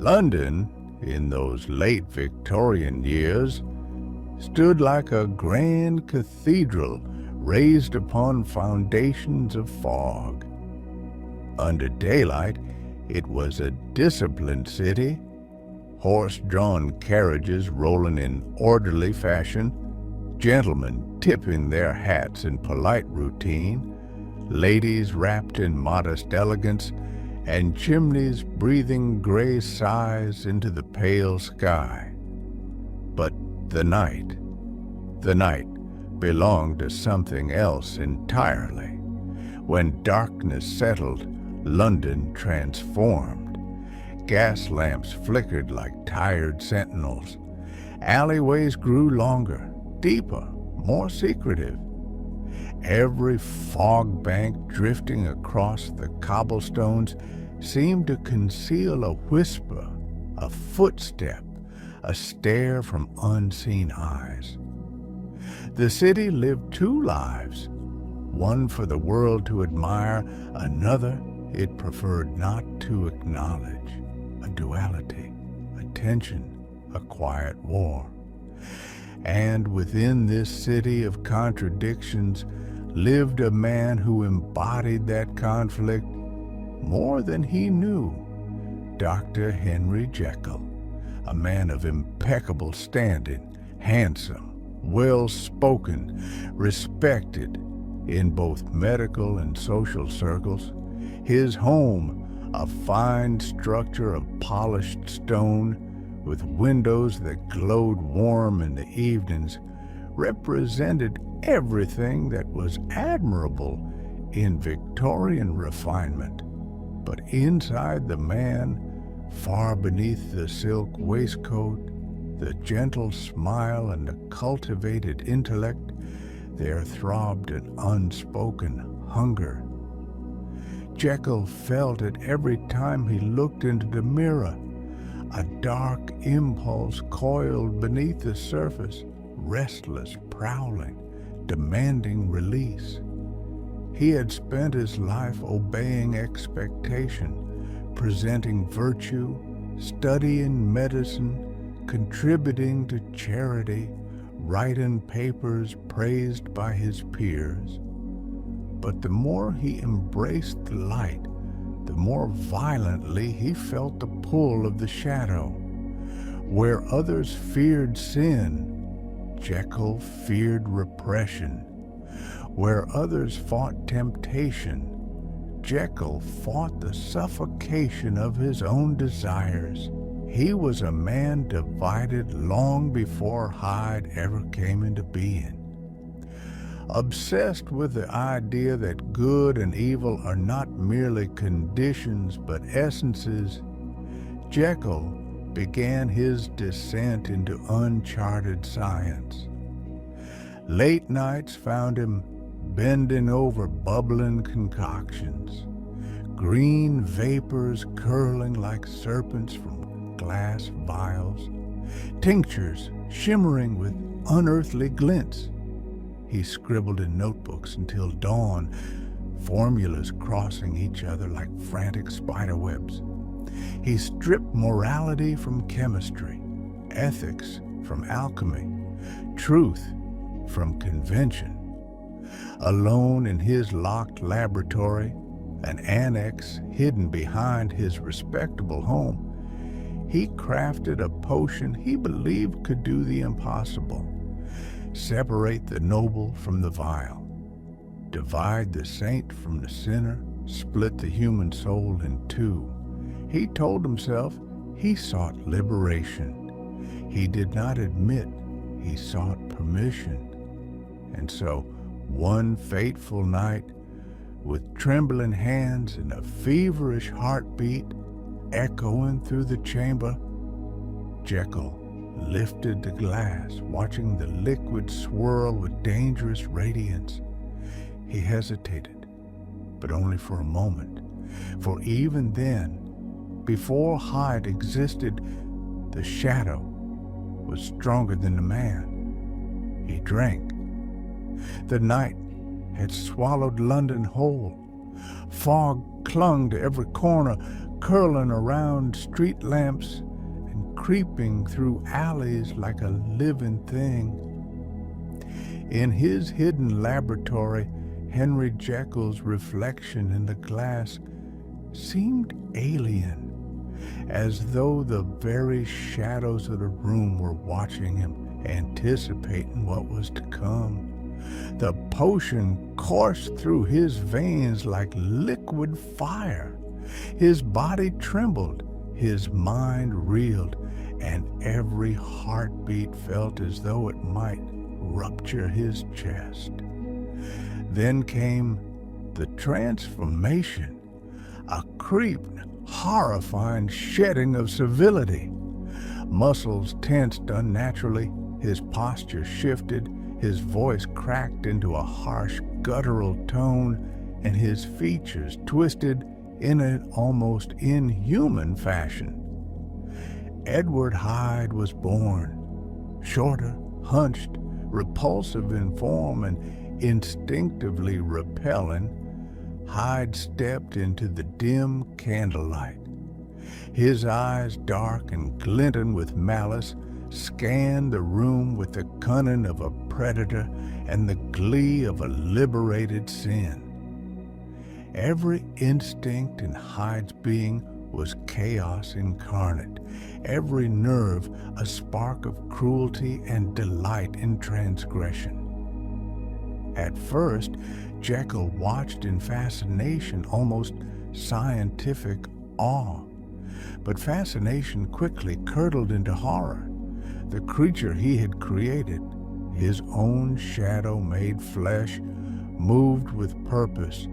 London, in those late Victorian years, stood like a grand cathedral raised upon foundations of fog. Under daylight, it was a disciplined city, horse-drawn carriages rolling in orderly fashion, gentlemen tipping their hats in polite routine, ladies wrapped in modest elegance, and chimneys breathing gray sighs into the pale sky. But the night belonged to something else entirely. When darkness settled, London transformed. Gas lamps flickered like tired sentinels. Alleyways grew longer, deeper, more secretive. Every fog bank drifting across the cobblestones seemed to conceal a whisper, a footstep, a stare from unseen eyes. The city lived two lives, one for the world to admire, another it preferred not to acknowledge, a duality, a tension, a quiet war. And within this city of contradictions lived a man who embodied that conflict more than he knew, Dr. Henry Jekyll, a man of impeccable standing, handsome, well-spoken, respected in both medical and social circles. His home, a fine structure of polished stone with windows that glowed warm in the evenings, represented everything that was admirable in Victorian refinement. But inside the man, far beneath the silk waistcoat, the gentle smile, and the cultivated intellect, there throbbed an unspoken hunger. Jekyll felt it every time he looked into the mirror. A dark impulse coiled beneath the surface, restless, prowling, demanding release. He had spent his life obeying expectation, presenting virtue, studying medicine, contributing to charity, writing papers praised by his peers. But the more he embraced the light, the more violently he felt the pull of the shadow. Where others feared sin, Jekyll feared repression. Where others fought temptation, Jekyll fought the suffocation of his own desires. He was a man divided long before Hyde ever came into being. Obsessed with the idea that good and evil are not merely conditions but essences, Jekyll began his descent into uncharted science. Late nights found him bending over bubbling concoctions, green vapors curling like serpents from glass vials, tinctures shimmering with unearthly glints. He scribbled in notebooks until dawn, formulas crossing each other like frantic spiderwebs. He stripped morality from chemistry, ethics from alchemy, truth from convention. Alone in his locked laboratory, an annex hidden behind his respectable home, he crafted a potion he believed could do the impossible. Separate the noble from the vile, divide the saint from the sinner, split the human soul in two. He told himself he sought liberation. He did not admit he sought permission. And so, one fateful night, with trembling hands and a feverish heartbeat echoing through the chamber, Jekyll lifted the glass, watching the liquid swirl with dangerous radiance. He hesitated, but only for a moment, for even then, before Hyde existed, the shadow was stronger than the man. He drank. The night had swallowed London whole. Fog clung to every corner, curling around street lamps and creeping through alleys like a living thing. In his hidden laboratory, Henry Jekyll's reflection in the glass seemed alien, as though the very shadows of the room were watching him, anticipating what was to come. The potion coursed through his veins like liquid fire. His body trembled, his mind reeled, and every heartbeat felt as though it might rupture his chest. Then came the transformation, a creeping, horrifying shedding of civility. Muscles tensed unnaturally, his posture shifted, his voice cracked into a harsh, guttural tone, and his features twisted in an almost inhuman fashion. Edward Hyde was born, shorter, hunched, repulsive in form, and instinctively repelling. Hyde stepped into the dim candlelight. His eyes, dark and glinting with malice, scanned the room with the cunning of a predator and the glee of a liberated sin. Every instinct in Hyde's being was chaos incarnate, every nerve a spark of cruelty and delight in transgression. At first, Jekyll watched in fascination, almost scientific awe. But fascination quickly curdled into horror. The creature he had created, his own shadow-made flesh, moved with purpose,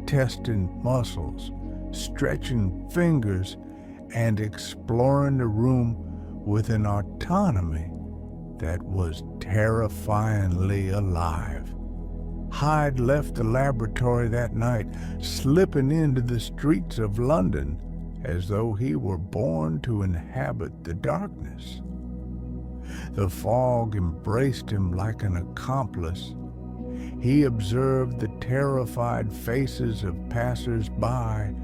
testing muscles, stretching fingers, and exploring the room with an autonomy that was terrifyingly alive. Hyde left the laboratory that night, slipping into the streets of London as though he were born to inhabit the darkness. The fog embraced him like an accomplice. He observed the terrified faces of passers-by,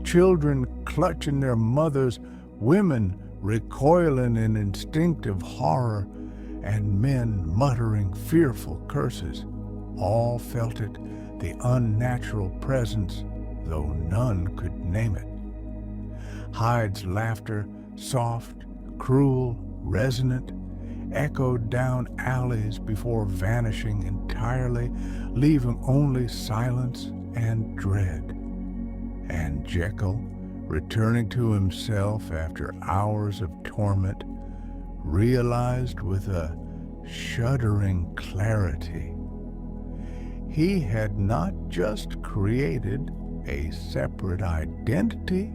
children clutching their mothers, women recoiling in instinctive horror, and men muttering fearful curses. All felt it, the unnatural presence, though none could name it. Hyde's laughter, soft, cruel, resonant, echoed down alleys before vanishing entirely, leaving only silence and dread. And Jekyll, returning to himself after hours of torment, realized with a shuddering clarity he had not just created a separate identity,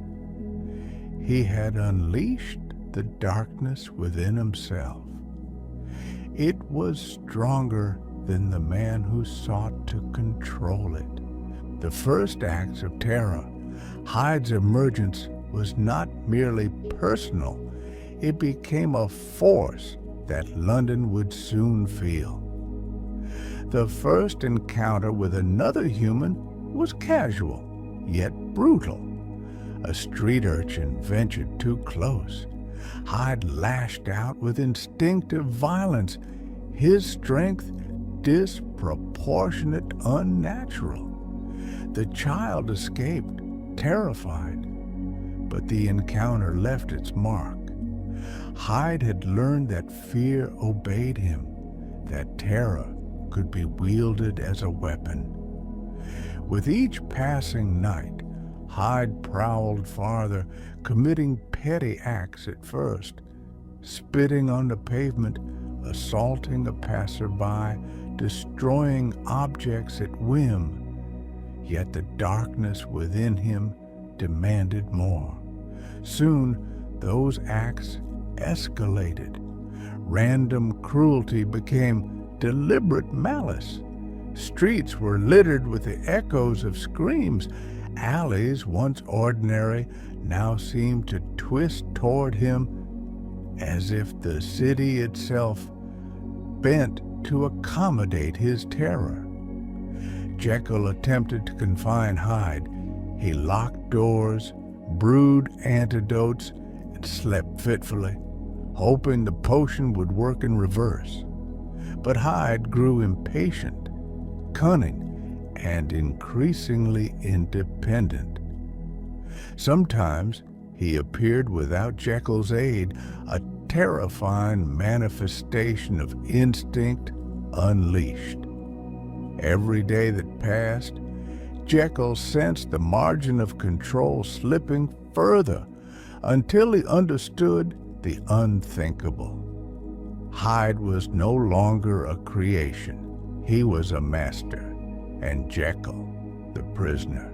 he had unleashed the darkness within himself. It was stronger than the man who sought to control it. The first acts of terror, Hyde's emergence, was not merely personal. It became a force that London would soon feel. The first encounter with another human was casual, yet brutal. A street urchin ventured too close. Hyde lashed out with instinctive violence, his strength disproportionate, unnatural. The child escaped, terrified, but the encounter left its mark. Hyde had learned that fear obeyed him, that terror could be wielded as a weapon. With each passing night, Hyde prowled farther, committing petty acts at first, spitting on the pavement, assaulting a passerby, destroying objects at whim. Yet the darkness within him demanded more. Soon, those acts escalated. Random cruelty became deliberate malice. Streets were littered with the echoes of screams. Alleys, once ordinary, now seemed to twist toward him as if the city itself bent to accommodate his terror. Jekyll attempted to confine Hyde. He locked doors, brewed antidotes, and slept fitfully, hoping the potion would work in reverse. But Hyde grew impatient, cunning, and increasingly independent. Sometimes he appeared without Jekyll's aid, a terrifying manifestation of instinct unleashed. Every day that passed, Jekyll sensed the margin of control slipping further until he understood the unthinkable. Hyde was no longer a creation. He was a master, and Jekyll the prisoner.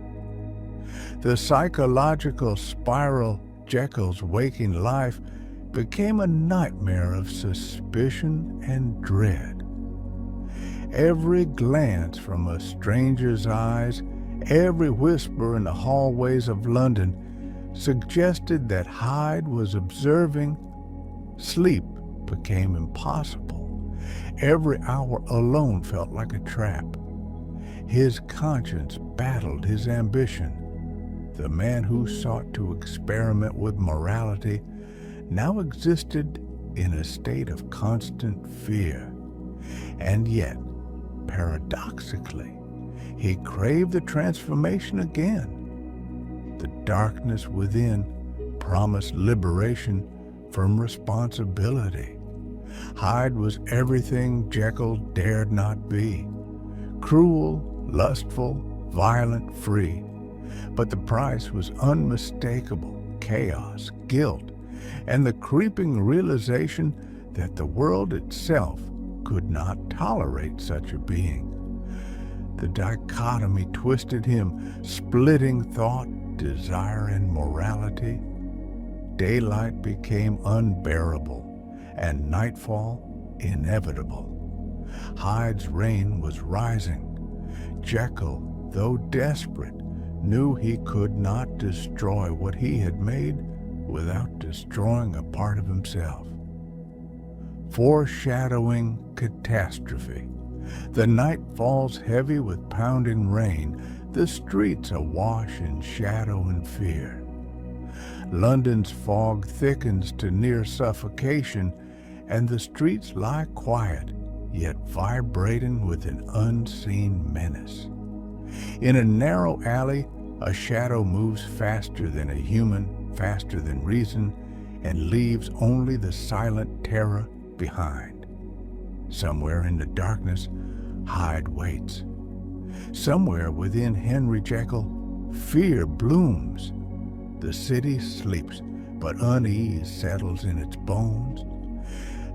The psychological spiral Jekyll's waking life became a nightmare of suspicion and dread. Every glance from a stranger's eyes, every whisper in the hallways of London suggested that Hyde was observing. Sleep became impossible. Every hour alone felt like a trap. His conscience battled his ambition. The man who sought to experiment with morality now existed in a state of constant fear. And yet, paradoxically, he craved the transformation again. The darkness within promised liberation from responsibility. Hyde was everything Jekyll dared not be. Cruel, lustful, violent, free. But the price was unmistakable: chaos, guilt, and the creeping realization that the world itself could not tolerate such a being. The dichotomy twisted him, splitting thought, desire, and morality. Daylight became unbearable, and nightfall inevitable. Hyde's reign was rising. Jekyll, though desperate, knew he could not destroy what he had made without destroying a part of himself. Foreshadowing catastrophe. The night falls heavy with pounding rain, the streets awash in shadow and fear. London's fog thickens to near suffocation, and the streets lie quiet, yet vibrating with an unseen menace. In a narrow alley, a shadow moves faster than a human, faster than reason, and leaves only the silent terror behind. Somewhere in the darkness, Hyde waits. Somewhere within Henry Jekyll, fear blooms. The city sleeps, but unease settles in its bones.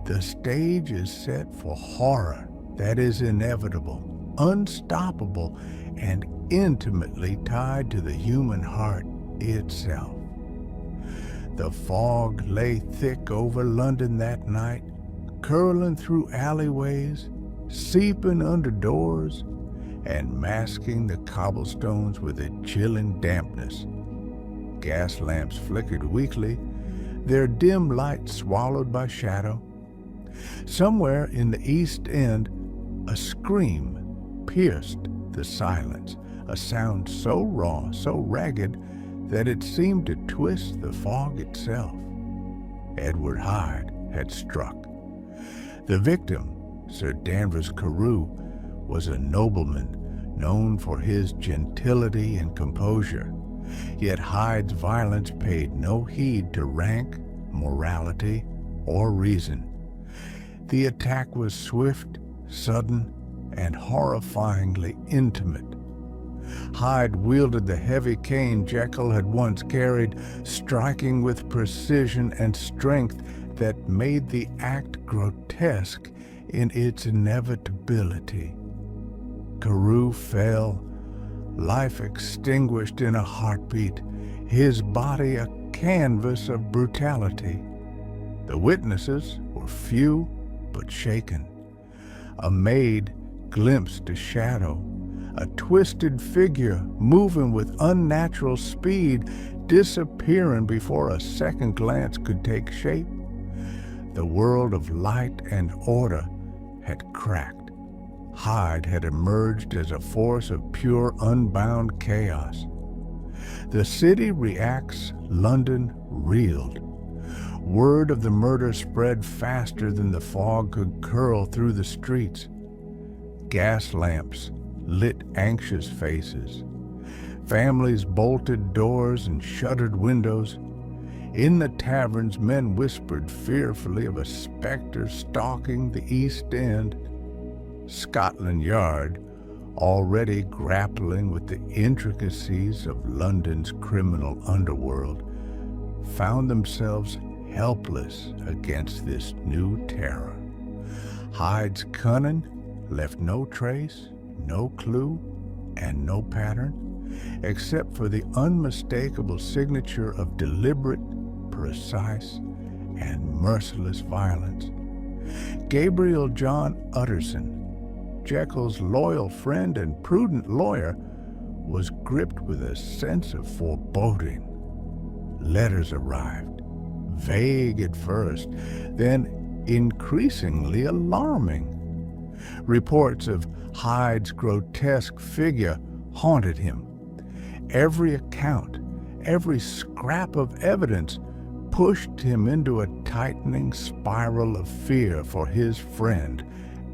The stage is set for horror that is inevitable, unstoppable, and intimately tied to the human heart itself. The fog lay thick over London that night, curling through alleyways, seeping under doors, and masking the cobblestones with a chilling dampness. Gas lamps flickered weakly, their dim light swallowed by shadow. Somewhere in the East End, a scream pierced the silence, a sound so raw, so ragged, that it seemed to twist the fog itself. Edward Hyde had struck. The victim, Sir Danvers Carew, was a nobleman known for his gentility and composure. Yet Hyde's violence paid no heed to rank, morality, or reason. The attack was swift, sudden, and horrifyingly intimate. Hyde wielded the heavy cane Jekyll had once carried, striking with precision and strength that made the act grotesque in its inevitability. Carew fell, life extinguished in a heartbeat, his body a canvas of brutality. The witnesses were few but shaken. A maid glimpsed a shadow, a twisted figure moving with unnatural speed, disappearing before a second glance could take shape. The world of light and order had cracked. Hyde had emerged as a force of pure, unbound chaos. The city reacts, London reeled. Word of the murder spread faster than the fog could curl through the streets. Gas lamps lit anxious faces. Families bolted doors and shuttered windows. In the taverns, men whispered fearfully of a specter stalking the East End. Scotland Yard, already grappling with the intricacies of London's criminal underworld, found themselves helpless against this new terror. Hyde's cunning left no trace, no clue, and no pattern, except for the unmistakable signature of deliberate, precise, and merciless violence. Gabriel John Utterson, Jekyll's loyal friend and prudent lawyer, was gripped with a sense of foreboding. Letters arrived, vague at first, then increasingly alarming. Reports of Hyde's grotesque figure haunted him. Every account, every scrap of evidence pushed him into a tightening spiral of fear for his friend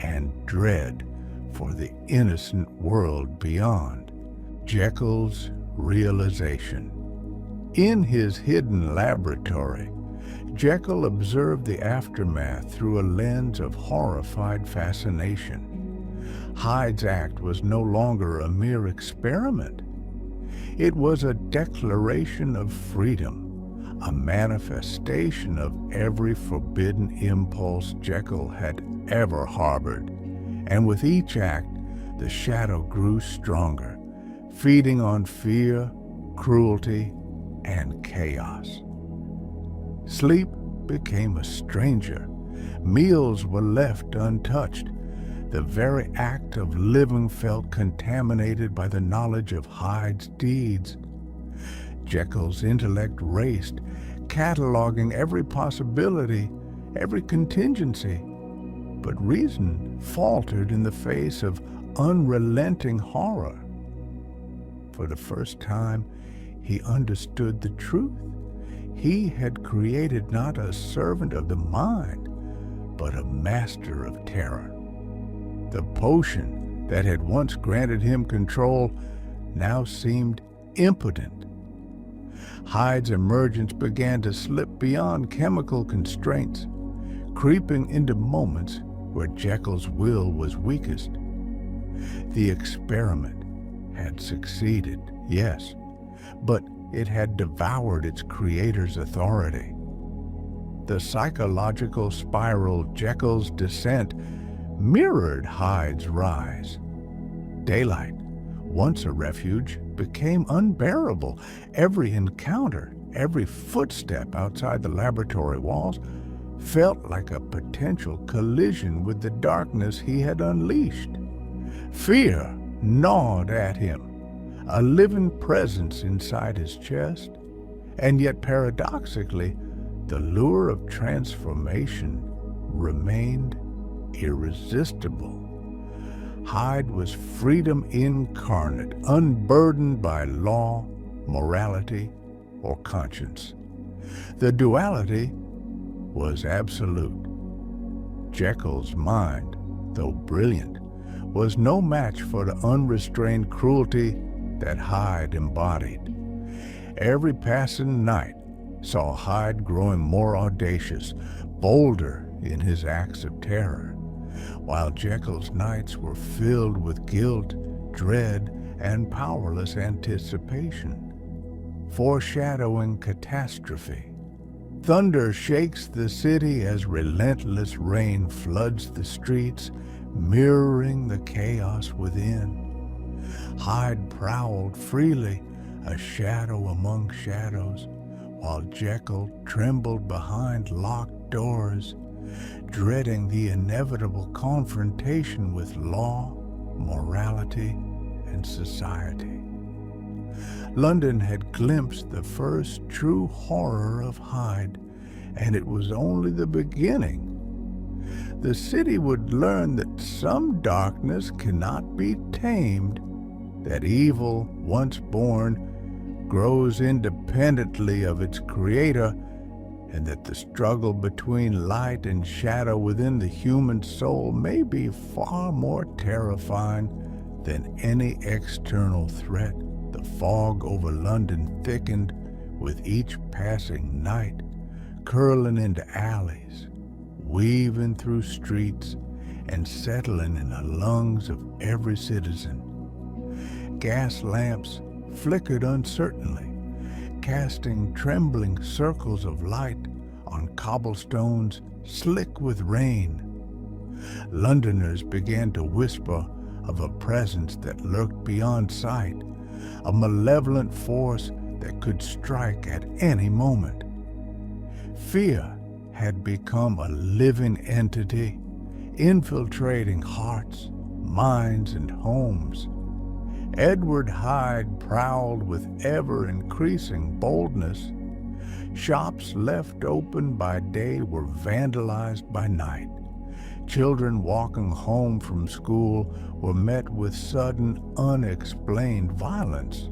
and dread for the innocent world beyond. Jekyll's realization. In his hidden laboratory, Jekyll observed the aftermath through a lens of horrified fascination. Hyde's act was no longer a mere experiment. It was a declaration of freedom, a manifestation of every forbidden impulse Jekyll had ever harbored. And with each act, the shadow grew stronger, feeding on fear, cruelty, and chaos. Sleep became a stranger. Meals were left untouched. The very act of living felt contaminated by the knowledge of Hyde's deeds. Jekyll's intellect raced, cataloging every possibility, every contingency. But reason faltered in the face of unrelenting horror. For the first time, he understood the truth. He had created not a servant of the mind, but a master of terror. The potion that had once granted him control now seemed impotent. Hyde's emergence began to slip beyond chemical constraints, creeping into moments where Jekyll's will was weakest. The experiment had succeeded, yes, but it had devoured its creator's authority. The psychological spiral, Jekyll's descent, mirrored Hyde's rise. Daylight, once a refuge, became unbearable. Every encounter, every footstep outside the laboratory walls felt like a potential collision with the darkness he had unleashed. Fear gnawed at him, a living presence inside his chest, and yet paradoxically, the lure of transformation remained irresistible. Hyde was freedom incarnate, unburdened by law, morality, or conscience. The duality was absolute. Jekyll's mind, though brilliant, was no match for the unrestrained cruelty that Hyde embodied. Every passing night saw Hyde growing more audacious, bolder in his acts of terror, while Jekyll's nights were filled with guilt, dread, and powerless anticipation, foreshadowing catastrophe. Thunder shakes the city as relentless rain floods the streets, mirroring the chaos within. Hyde prowled freely, a shadow among shadows, while Jekyll trembled behind locked doors, dreading the inevitable confrontation with law, morality, and society. London had glimpsed the first true horror of Hyde, and it was only the beginning. The city would learn that some darkness cannot be tamed, that evil, once born, grows independently of its creator, and that the struggle between light and shadow within the human soul may be far more terrifying than any external threat. The fog over London thickened with each passing night, curling into alleys, weaving through streets, and settling in the lungs of every citizen. Gas lamps flickered uncertainly, casting trembling circles of light on cobblestones slick with rain. Londoners began to whisper of a presence that lurked beyond sight, a malevolent force that could strike at any moment. Fear had become a living entity, infiltrating hearts, minds, and homes. Edward Hyde prowled with ever-increasing boldness. Shops left open by day were vandalized by night. Children walking home from school were met with sudden, unexplained violence.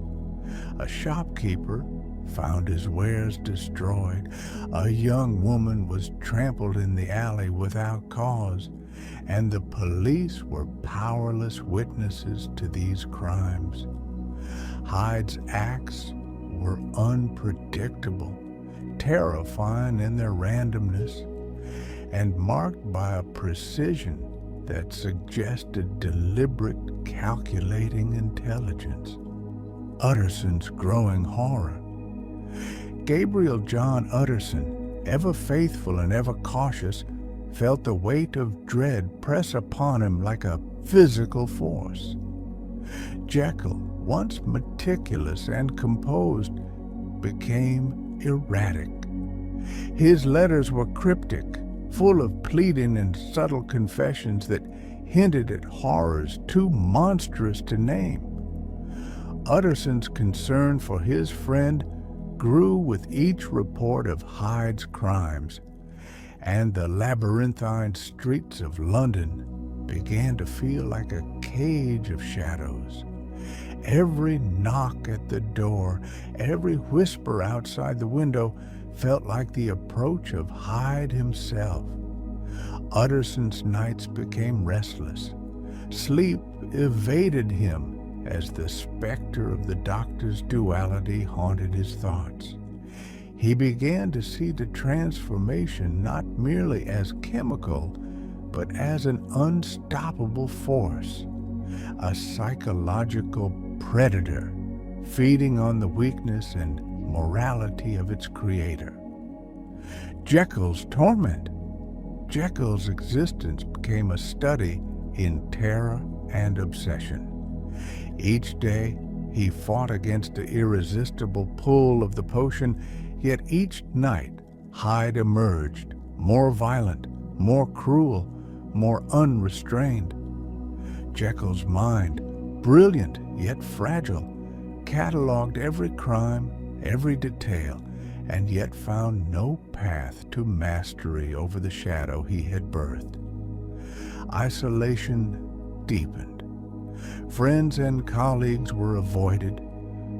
A shopkeeper found his wares destroyed. A young woman was trampled in the alley without cause, and the police were powerless witnesses to these crimes. Hyde's acts were unpredictable, terrifying in their randomness, and marked by a precision that suggested deliberate, calculating intelligence. Utterson's growing horror. Gabriel John Utterson, ever faithful and ever cautious, felt the weight of dread press upon him like a physical force. Jekyll, once meticulous and composed, became erratic. His letters were cryptic, full of pleading and subtle confessions that hinted at horrors too monstrous to name. Utterson's concern for his friend grew with each report of Hyde's crimes, and the labyrinthine streets of London began to feel like a cage of shadows. Every knock at the door, every whisper outside the window felt like the approach of Hyde himself. Utterson's nights became restless. Sleep evaded him as the specter of the doctor's duality haunted his thoughts. He began to see the transformation not merely as chemical, but as an unstoppable force, a psychological predator feeding on the weakness and morality of its creator. Jekyll's torment. Jekyll's existence became a study in terror and obsession. Each day, he fought against the irresistible pull of the potion, yet each night Hyde emerged, more violent, more cruel, more unrestrained. Jekyll's mind, brilliant yet fragile, cataloged every crime, every detail, and yet found no path to mastery over the shadow he had birthed. Isolation deepened. Friends and colleagues were avoided,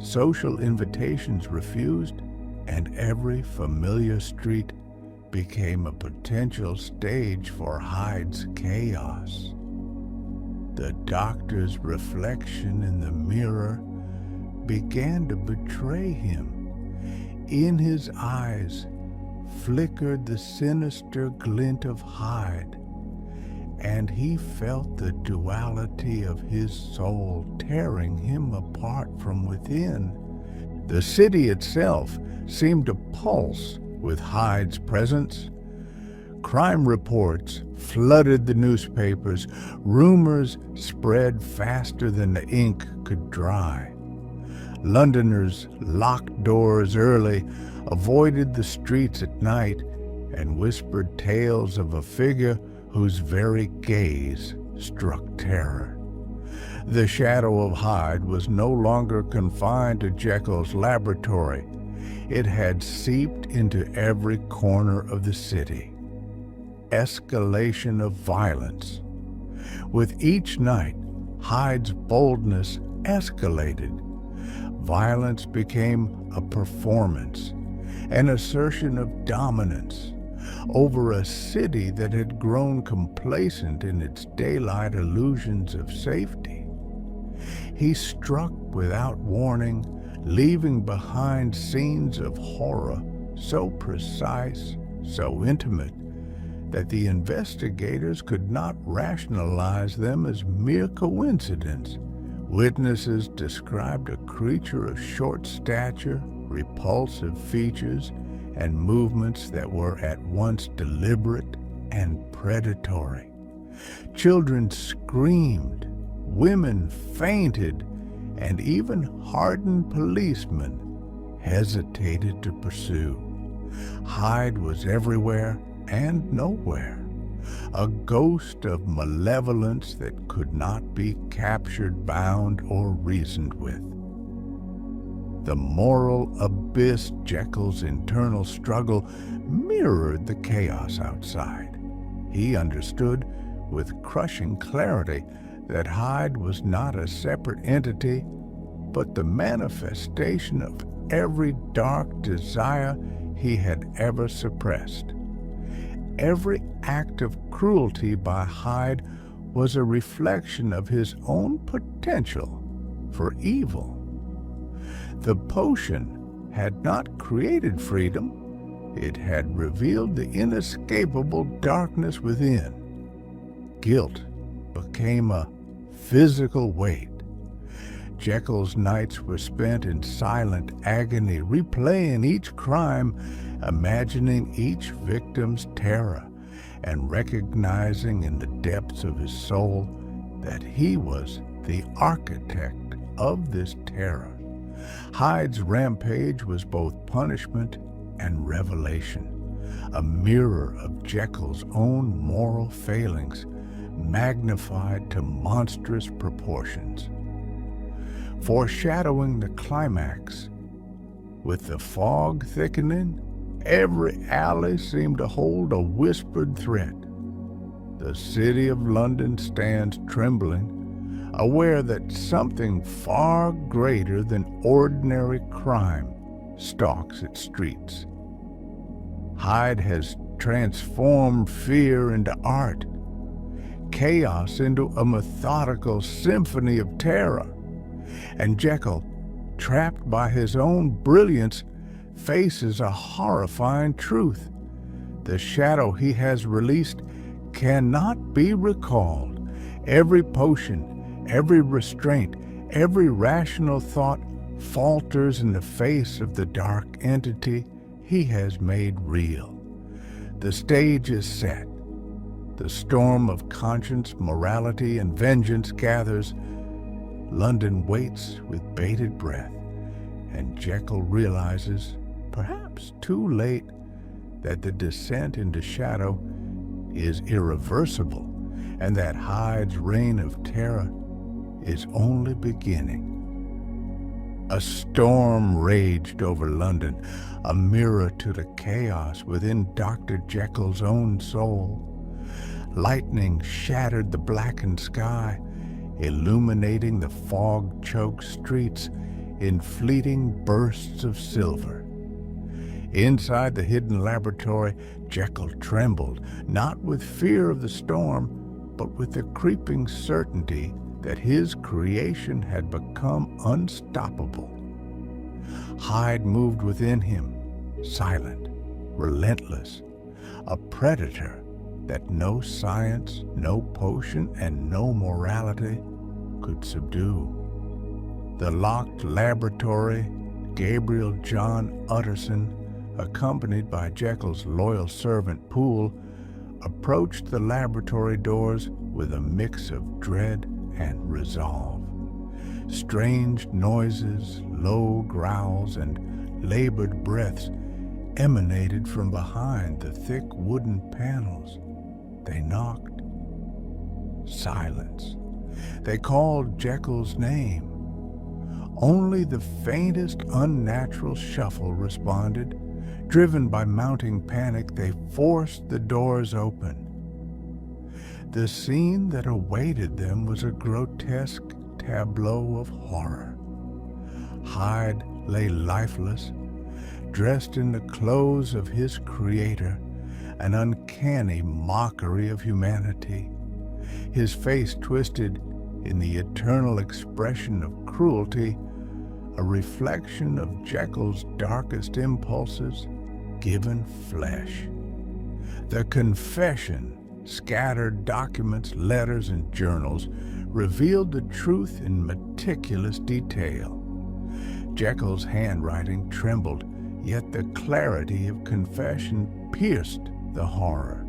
social invitations refused, and every familiar street became a potential stage for Hyde's chaos. The doctor's reflection in the mirror began to betray him. In his eyes flickered the sinister glint of Hyde, and he felt the duality of his soul tearing him apart from within. The city itself seemed to pulse with Hyde's presence. Crime reports flooded the newspapers. Rumors spread faster than the ink could dry. Londoners locked doors early, avoided the streets at night, and whispered tales of a figure whose very gaze struck terror. The shadow of Hyde was no longer confined to Jekyll's laboratory. It had seeped into every corner of the city. Escalation of violence. With each night, Hyde's boldness escalated. violence became a performance, an assertion of dominance over a city that had grown complacent in its daylight illusions of safety. He struck without warning, leaving behind scenes of horror so precise, so intimate, that the investigators could not rationalize them as mere coincidence. Witnesses described a creature of short stature, repulsive features, and movements that were at once deliberate and predatory. Children screamed, women fainted, and even hardened policemen hesitated to pursue. Hyde was everywhere and nowhere, a ghost of malevolence that could not be captured, bound, or reasoned with. The moral abyss Jekyll's internal struggle mirrored the chaos outside. He understood with crushing clarity that Hyde was not a separate entity, but the manifestation of every dark desire he had ever suppressed. Every act of cruelty by Hyde was a reflection of his own potential for evil. The potion had not created freedom, it had revealed the inescapable darkness within. Guilt became a physical weight. Jekyll's nights were spent in silent agony, replaying each crime, imagining each victim's terror, and recognizing in the depths of his soul that he was the architect of this terror. Hyde's rampage was both punishment and revelation, a mirror of Jekyll's own moral failings, magnified to monstrous proportions. Foreshadowing the climax, with the fog thickening, every alley seemed to hold a whispered threat. The city of London stands trembling, aware that something far greater than ordinary crime stalks its streets. Hyde has transformed fear into art, chaos into a methodical symphony of terror, and Jekyll, trapped by his own brilliance, faces a horrifying truth. The shadow he has released cannot be recalled. Every potion, every restraint, every rational thought falters in the face of the dark entity he has made real. The stage is set. The storm of conscience, morality, and vengeance gathers. London waits with bated breath, and Jekyll realizes, perhaps too late, that the descent into shadow is irreversible, and that Hyde's reign of terror is only beginning. A storm raged over London, a mirror to the chaos within Dr. Jekyll's own soul. Lightning shattered the blackened sky, illuminating the fog-choked streets in fleeting bursts of silver. Inside the hidden laboratory, Jekyll trembled, not with fear of the storm, but with the creeping certainty that his creation had become unstoppable. Hyde moved within him, silent, relentless, a predator that no science, no potion, and no morality could subdue. The locked laboratory, Gabriel John Utterson, accompanied by Jekyll's loyal servant Poole, approached the laboratory doors with a mix of dread and resolve. Strange noises, low growls, and labored breaths emanated from behind the thick wooden panels. They knocked. Silence. They called Jekyll's name. Only the faintest unnatural shuffle responded. Driven by mounting panic, they forced the doors open. The scene that awaited them was a grotesque tableau of horror. Hyde lay lifeless, dressed in the clothes of his creator, an uncanny mockery of humanity, his face twisted in the eternal expression of cruelty, a reflection of Jekyll's darkest impulses given flesh. The confession, scattered documents, letters, and journals revealed the truth in meticulous detail. Jekyll's handwriting trembled, yet the clarity of confession pierced the horror.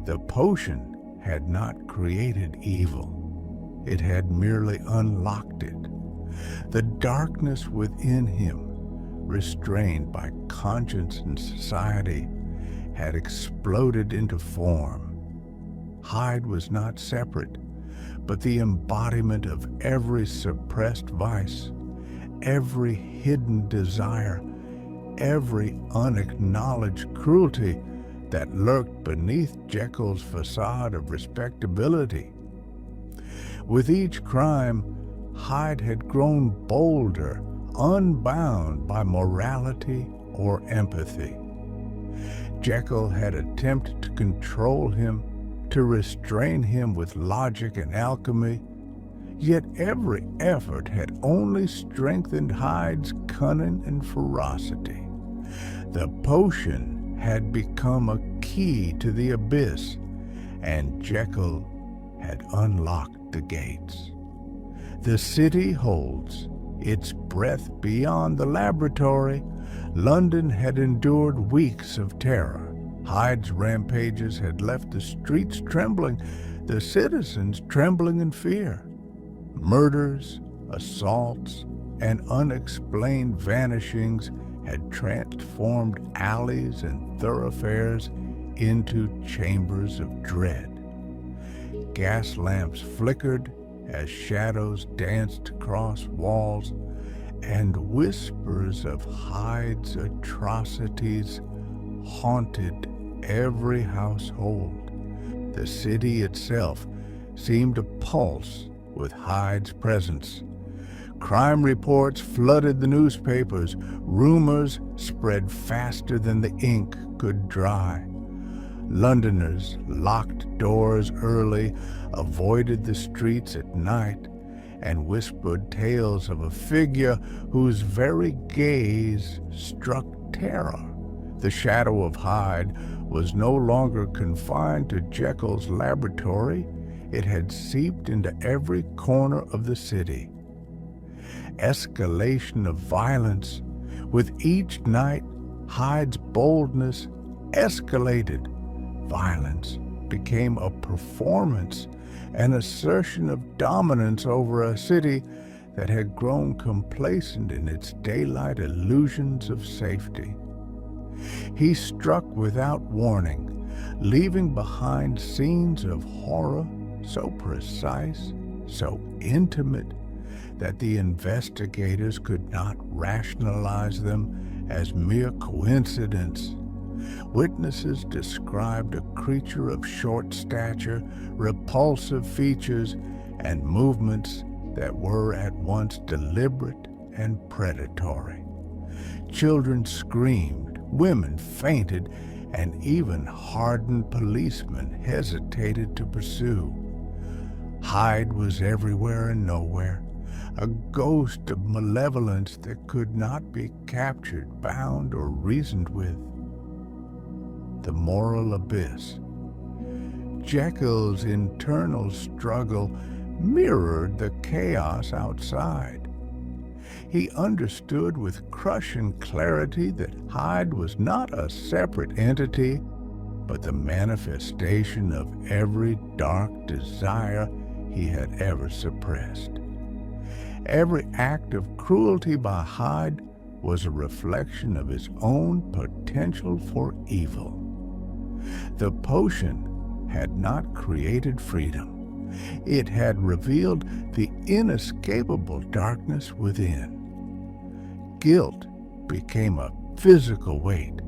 The potion had not created evil. It had merely unlocked it. The darkness within him, restrained by conscience and society, had exploded into form. Hyde was not separate, but the embodiment of every suppressed vice, every hidden desire, every unacknowledged cruelty that lurked beneath Jekyll's facade of respectability. With each crime, Hyde had grown bolder, unbound by morality or empathy. Jekyll had attempted to control him, to restrain him with logic and alchemy, yet every effort had only strengthened Hyde's cunning and ferocity. The potion had become a key to the abyss, and Jekyll had unlocked the gates. The city holds its breath beyond the laboratory. London had endured weeks of terror. Hyde's rampages had left the streets trembling, the citizens trembling in fear. Murders, assaults, and unexplained vanishings had transformed alleys and thoroughfares into chambers of dread. Gas lamps flickered as shadows danced across walls, and whispers of Hyde's atrocities haunted every household. The city itself seemed to pulse with Hyde's presence. Crime reports flooded the newspapers. Rumors spread faster than the ink could dry. Londoners locked doors early, avoided the streets at night, and whispered tales of a figure whose very gaze struck terror. The shadow of Hyde was no longer confined to Jekyll's laboratory. It had seeped into every corner of the city. Escalation of violence. With each night, Hyde's boldness escalated. Violence became a performance, an assertion of dominance over a city that had grown complacent in its daylight illusions of safety. He struck without warning, leaving behind scenes of horror so precise, so intimate, that the investigators could not rationalize them as mere coincidence. Witnesses described a creature of short stature, repulsive features, and movements that were at once deliberate and predatory. Children screamed, women fainted, and even hardened policemen hesitated to pursue. Hyde was everywhere and nowhere, a ghost of malevolence that could not be captured, bound, or reasoned with. The moral abyss. Jekyll's internal struggle mirrored the chaos outside. He understood with crushing clarity that Hyde was not a separate entity, but the manifestation of every dark desire he had ever suppressed. Every act of cruelty by Hyde was a reflection of his own potential for evil. The potion had not created freedom. It had revealed the inescapable darkness within. Guilt became a physical weight.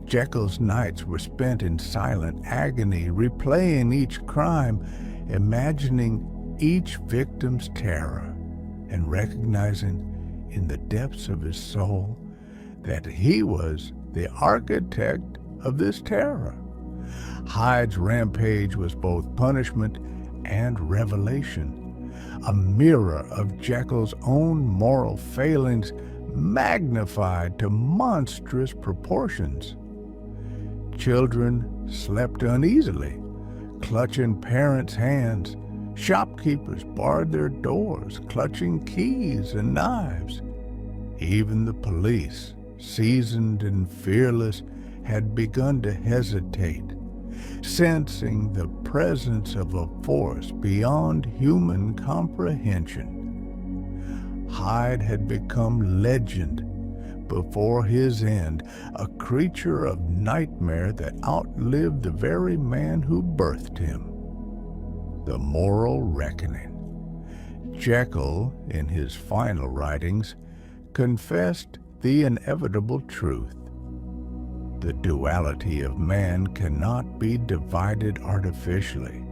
Jekyll's nights were spent in silent agony, replaying each crime, imagining each victim's terror, and recognizing in the depths of his soul that he was the architect of this terror. Hyde's rampage was both punishment and revelation, a mirror of Jekyll's own moral failings magnified to monstrous proportions. Children slept uneasily, clutching parents' hands. Shopkeepers barred their doors, clutching keys and knives. Even the police, seasoned and fearless, had begun to hesitate, sensing the presence of a force beyond human comprehension. Hyde had become legend before his end, a creature of nightmare that outlived the very man who birthed him. The moral reckoning. Jekyll, in his final writings, confessed the inevitable truth. The duality of man cannot be divided artificially.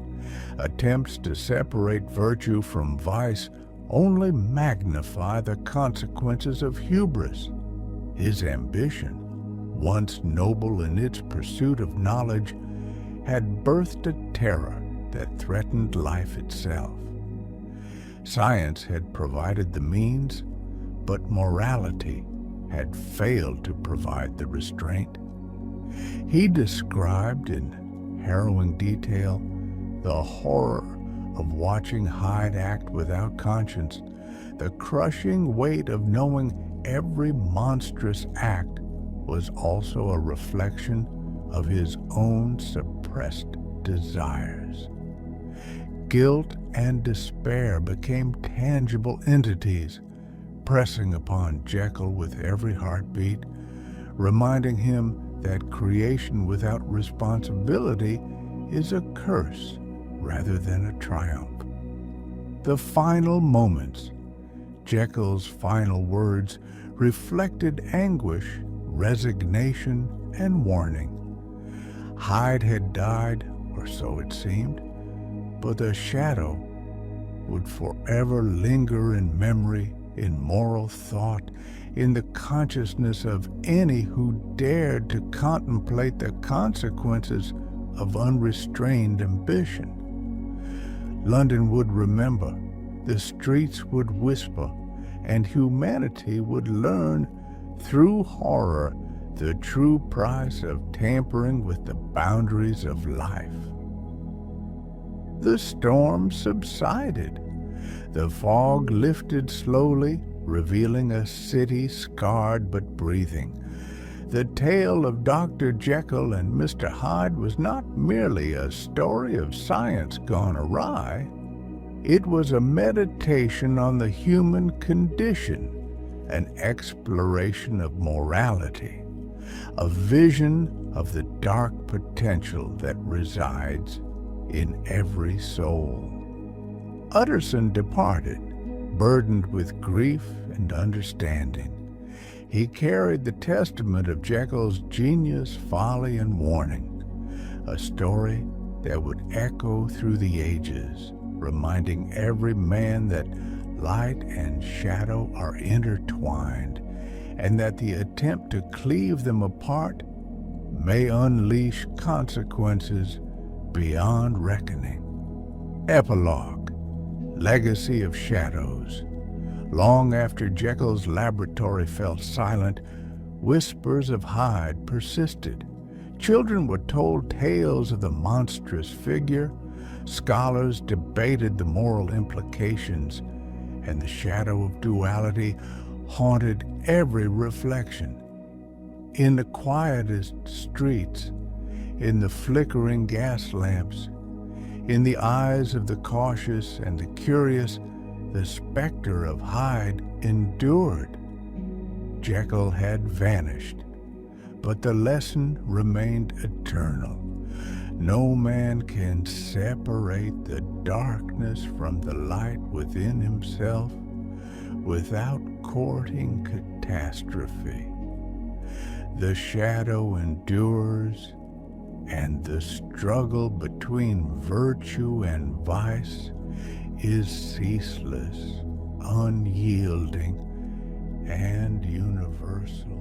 Attempts to separate virtue from vice only magnify the consequences of hubris. His ambition, once noble in its pursuit of knowledge, had birthed a terror that threatened life itself. Science had provided the means, but morality had failed to provide the restraint. He described in harrowing detail the horror of watching Hyde act without conscience, the crushing weight of knowing every monstrous act was also a reflection of his own suppressed desires. Guilt and despair became tangible entities, pressing upon Jekyll with every heartbeat, reminding him that creation without responsibility is a curse rather than a triumph. The final moments, Jekyll's final words, reflected anguish, resignation, and warning. Hyde had died, or so it seemed, but a shadow would forever linger in memory, in moral thought, in the consciousness of any who dared to contemplate the consequences of unrestrained ambition. London would remember, the streets would whisper, and humanity would learn through horror the true price of tampering with the boundaries of life. The storm subsided. The fog lifted slowly, revealing a city scarred but breathing. The tale of Dr. Jekyll and Mr. Hyde was not merely a story of science gone awry. It was a meditation on the human condition, an exploration of morality, a vision of the dark potential that resides in every soul. Utterson departed, burdened with grief and understanding. He carried the testament of Jekyll's genius, folly, and warning, a story that would echo through the ages, reminding every man that light and shadow are intertwined, and that the attempt to cleave them apart may unleash consequences beyond reckoning. Epilogue. Legacy of Shadows. Long after Jekyll's laboratory fell silent, whispers of Hyde persisted. Children were told tales of the monstrous figure, scholars debated the moral implications, and the shadow of duality haunted every reflection. In the quietest streets, in the flickering gas lamps, in the eyes of the cautious and the curious, the specter of Hyde endured. Jekyll had vanished, but the lesson remained eternal. No man can separate the darkness from the light within himself without courting catastrophe. The shadow endures, and the struggle between virtue and vice is ceaseless, unyielding, and universal.